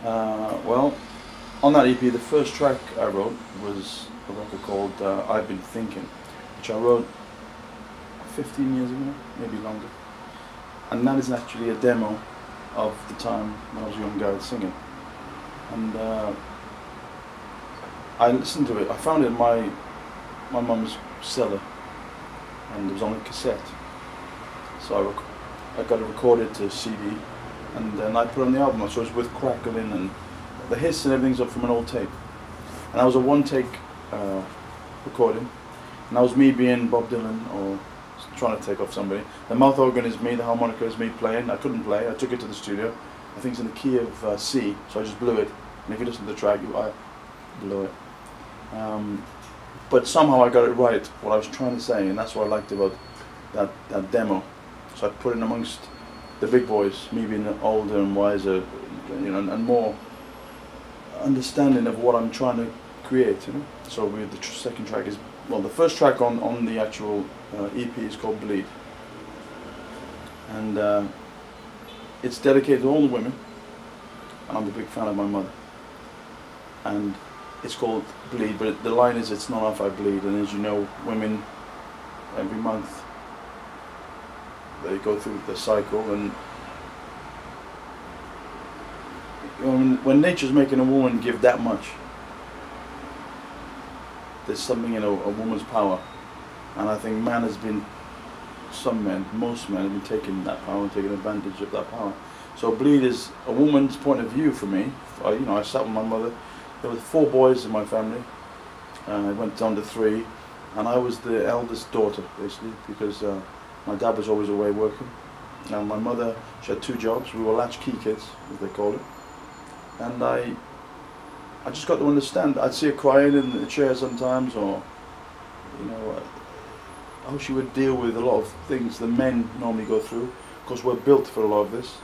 Well, on that EP, the first track I wrote was a record called I've Been Thinking, which I wrote 15 years ago, maybe longer. And that is actually a demo of the time when I was a young guy singing. And I listened to it. I found it in my mum's cellar, and it was on a cassette. So I got it recorded to CD, and then I put it on the album. So it was with crackling, and the hiss and everything's up from an old tape. And that was a one-take recording. And that was me being Bob Dylan or trying to take off somebody. The mouth organ is me, the harmonica is me playing. I couldn't play. I took it to the studio. I think it's in the key of C, so I just blew it. And if you listen to the track, I blew it. But somehow I got it right, what I was trying to say, and that's what I liked about that demo. So I put it amongst the big boys, me being older and wiser, you know, and more understanding of what I'm trying to create, you know. So the second track is, well, the first track on the actual EP is called Bleed, and it's dedicated to all the women, and I'm a big fan of my mother. And it's called Bleed, but the line is, it's not if I bleed. And as you know, women every month they go through the cycle, and when nature's making a woman give that much, there's something in a woman's power. And I think some men, most men have been taking that power and taking advantage of that power. So Bleed is a woman's point of view for me. I sat with my mother. There were 4 boys in my family, and I went down to 3, and I was the eldest daughter, basically, because my dad was always away working. And my mother, she had 2 jobs. We were latchkey kids, as they call it. And I just got to understand. I'd see her crying in the chair sometimes, or, you know, how she would deal with a lot of things the men normally go through. Because we're built for a lot of this.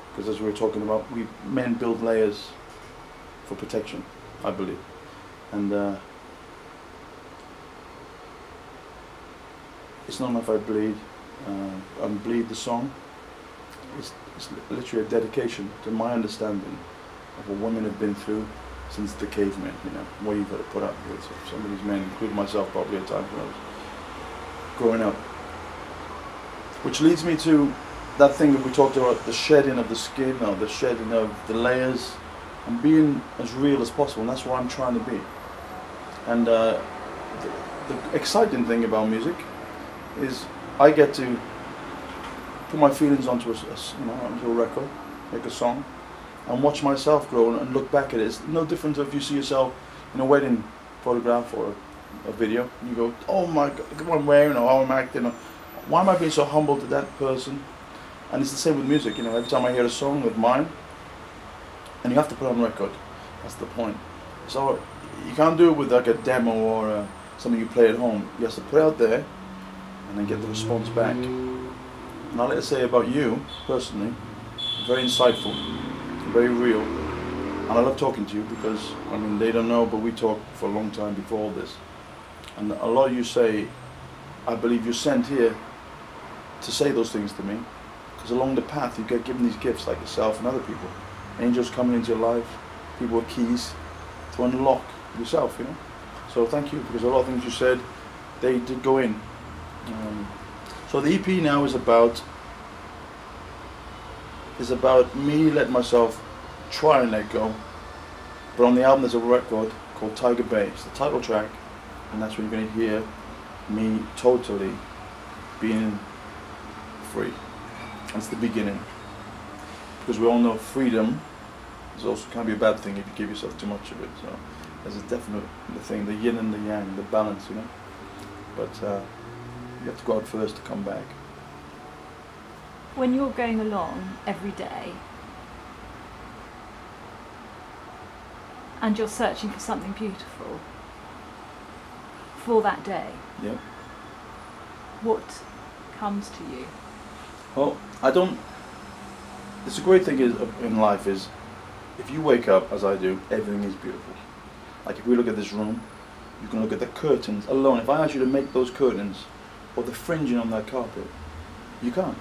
Because as we were talking about, men build layers for protection, I believe. And it's not enough I bleed. And Bleed, the song, it's literally a dedication to my understanding of what women have been through since the cavemen, you know, what you've got to put up with. So some of these men, including myself probably at times when I was growing up. Which leads me to that thing that we talked about, the shedding of the skin, or the shedding of the layers, and being as real as possible, and that's what I'm trying to be. And the exciting thing about music is I get to put my feelings onto onto a record, make a song, and watch myself grow and look back at it. It's no different to if you see yourself in a wedding photograph or a video, and you go, oh my God, look what I'm wearing, or how I'm acting, or why am I being so humble to that person? And it's the same with music, you know, every time I hear a song of mine, and you have to put it on record, that's the point. So you can't do it with like a demo or something you play at home. You have to put it out there, and then get the response back. And I'll let it say about you, personally, very insightful, very real, and I love talking to you because, I mean, they don't know, but we talked for a long time before all this. And a lot of you say, I believe you're sent here to say those things to me, because along the path you get given these gifts like yourself and other people. Angels coming into your life, people with keys to unlock yourself, you know. So thank you, because a lot of things you said, they did go in. So the EP now is about me letting myself try and let go. But on the album there's a record called Tiger Bay. It's the title track, and that's when you're going to hear me totally being free. That's the beginning. Because we all know freedom is also can be a bad thing if you give yourself too much of it. So there's a definite thing, the yin and the yang, the balance, you know. But you have to go out first to come back. When you're going along every day and you're searching for something beautiful for that day, yep, what comes to you? Well, it's a great thing in life is, if you wake up, as I do, everything is beautiful. Like if we look at this room, you can look at the curtains alone. If I ask you to make those curtains, or the fringing on that carpet, you can't.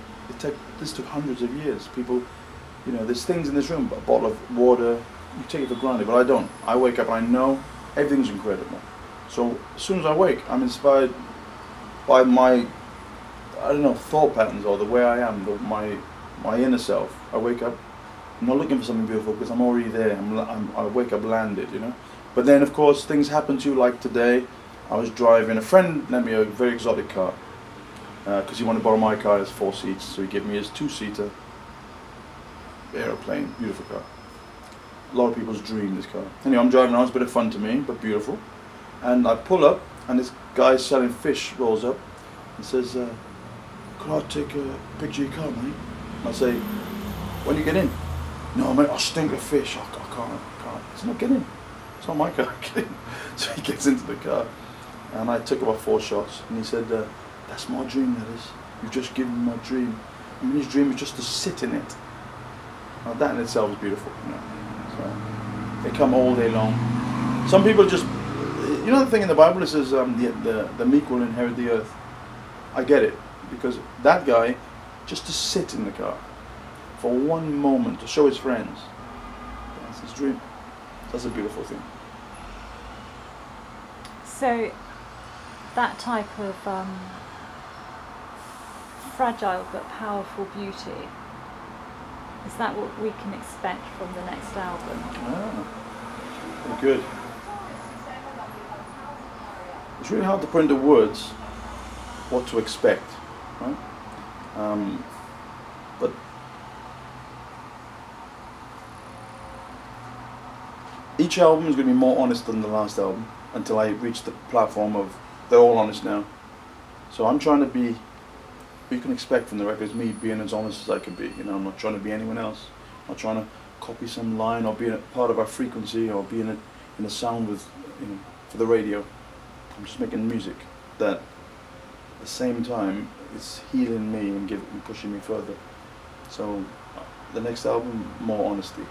This took hundreds of years. People, you know, there's things in this room, a bottle of water, you take it for granted, but I don't. I wake up and I know everything's incredible. So as soon as I wake, I'm inspired by my, I don't know, thought patterns or the way I am, my inner self. I wake up, I'm not looking for something beautiful because I'm already there. I wake up landed, you know. But then of course things happen to you, like today. I was driving, a friend lent me a very exotic car because he wanted to borrow my car. It's 4 seats, so he gave me his 2-seater aeroplane, beautiful car. A lot of people's dream, this car. Anyway, I'm driving around, it's a bit of fun to me, but beautiful. And I pull up, and this guy selling fish rolls up and says, could I take a picture of your car, mate? And I say, when do you get in? No, mate, I stink of fish. I can't. He said, no, get in. It's not my car, get in. So he gets into the car, and I took about 4 shots, and he said, that's my dream, that is. You've just given me my dream. And his dream is just to sit in it. Now that in itself is beautiful, you know. So they come all day long. Some people just, you know the thing in the Bible, it says the meek will inherit the earth. I get it, because that guy, just to sit in the car for one moment to show his friends, that's his dream. That's a beautiful thing. So that type of fragile but powerful beauty, is that what we can expect from the next album? Ah, very good. It's really hard to put into words what to expect, right? But each album is going to be more honest than the last album until I reach the platform of they're all honest now. So I'm trying to be, what you can expect from the record is me being as honest as I can be. You know, I'm not trying to be anyone else. I'm not trying to copy some line or be a part of our frequency or be in a sound with, you know, for the radio. I'm just making music that at the same time is healing me and pushing me further. So the next album, more honesty.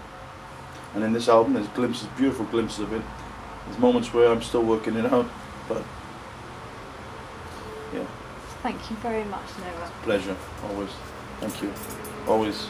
And in this album there's glimpses, beautiful glimpses of it. There's moments where I'm still working it out, but yeah. Thank you very much, Noah. Pleasure, always. Thank you. Always.